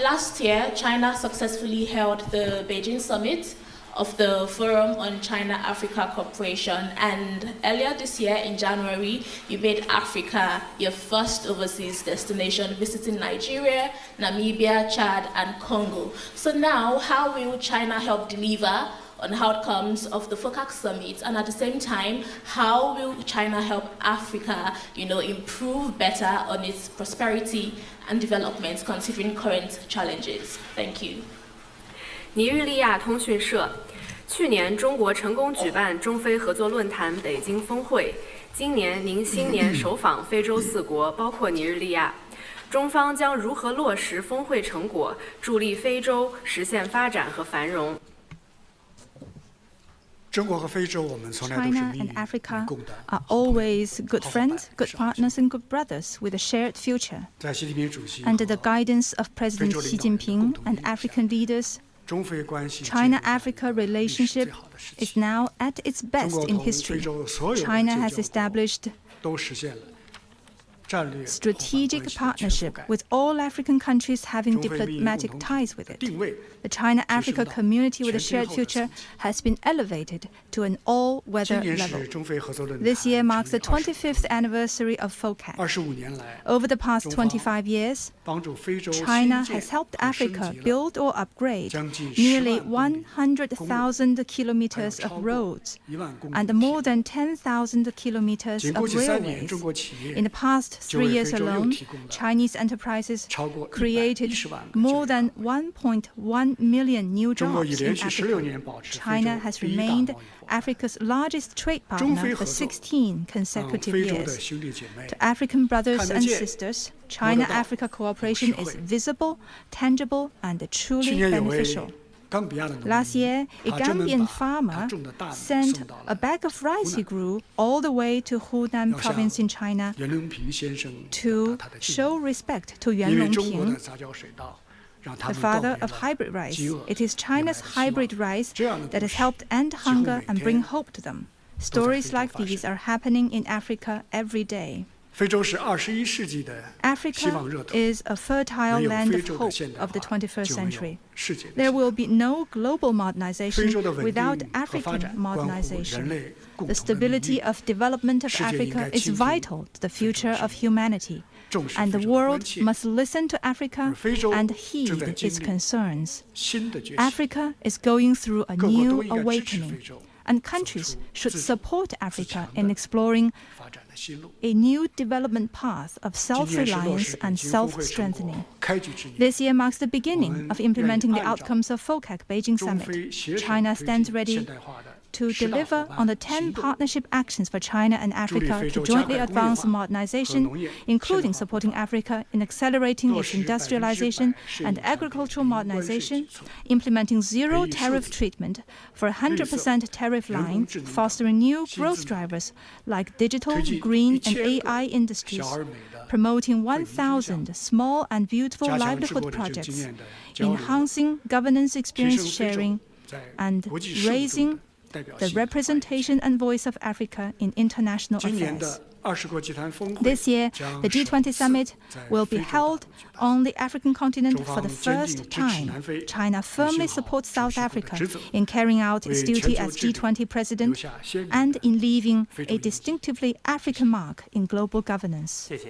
Last year, China successfully held the Beijing summit of the Forum on China-Africa Cooperation, and earlier this year in January, you made Africa your first overseas destination, visiting Nigeria, Namibia, Chad, and Congo. So now, how will China help deliver on outcomes of the FOCAC summit, and at the same time, how will China help Africa, improve better on its prosperity and development, considering current challenges? Thank you. 尼日利亚通讯社，去年中国成功举办中非合作论坛北京峰会，今年您新年首访非洲4国，包括尼日利亚。中方将如何落实峰会成果，助力非洲实现发展和繁荣？ China and Africa are always good friends, good partners, and good brothers with a shared future. Under the guidance of President Xi Jinping and African leaders, China-Africa relationship is now at its best in history. China has established strategic partnership with all African countries having diplomatic ties with it. The China-Africa community with a shared future has been elevated to an all-weather level. This year marks the 25th anniversary of FOCAC. Over the past 25 years, China has helped Africa build or upgrade nearly 100,000 kilometers of roads and more than 10,000 kilometers of railways. In the past 3 years alone, Chinese enterprises created more than 1.1 million new jobs in Africa. China has remained Africa's largest trade partner for 16 consecutive years. To African brothers and sisters, China-Africa cooperation is visible, tangible, and truly beneficial. Last year, a Gambian farmer sent a bag of rice he grew all the way to Hunan province in China to show respect to Yuan Longping, the father of hybrid rice. It is China's hybrid rice that has helped end hunger and bring hope to them. Stories like these are happening in Africa every day. Africa is a fertile land of hope of the 21st century. There will be no global modernization without African modernization. The stability of development of Africa is vital to the future of humanity, and the world must listen to Africa and heed its concerns. Africa is going through a new awakening, and countries should support Africa in exploring a new development path of self-reliance and self-strengthening. This year marks the beginning of implementing the outcomes of FOCAC Beijing Summit. China stands ready to deliver on the 10 partnership actions for China and Africa to jointly advance modernization, including supporting Africa in accelerating its industrialization and agricultural modernization, implementing zero tariff treatment for 100% tariff line, fostering new growth drivers like digital, green, and AI industries, promoting 1,000 small and beautiful livelihood projects, enhancing governance experience sharing, and raising the representation and voice of Africa in international affairs. This year, the G20 summit will be held on the African continent for the first time. China firmly supports South Africa in carrying out its duty as G20 president and in leaving a distinctively African mark in global governance.